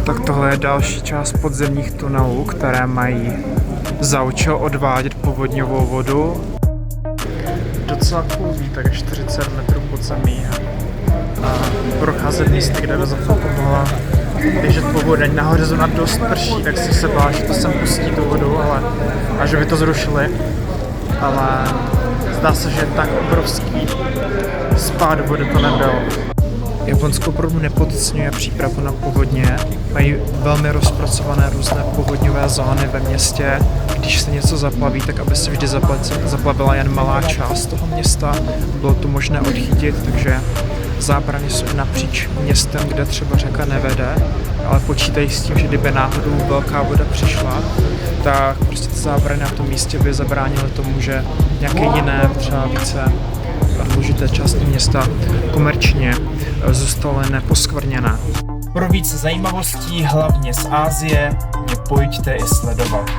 Tak tohle je další část podzemních tunelů, které mají za účel odvádět povodňovou vodu. Docela kloubí, tak 40 metrů pod zemí a procházet místy, kde by za chvilku mohla běžet po vodeň. Nahoře zrovna dost prší, tak si se bál, že to sem pustí tu vodu, a že by to zrušili. Ale zdá se, že tak obrovský spád vody to nebyl. Japonsko opravdu nepodceňuje přípravu na povodně. Mají velmi rozpracované různé povodňové zóny ve městě. Když se něco zaplaví, tak aby se vždy zaplavila jen malá část toho města. Bylo to možné odchytit, takže zábrany jsou napříč městem, kde třeba řeka nevede, ale počítají s tím, že kdyby náhodou velká voda přišla, tak prostě ty zábrany na tom místě by zabránily tomu, že nějaké jiné, třeba více důležité části města komerčně zůstaly neposkvrněné. Pro více zajímavostí, hlavně z Asie, mě pojďte i sledovat.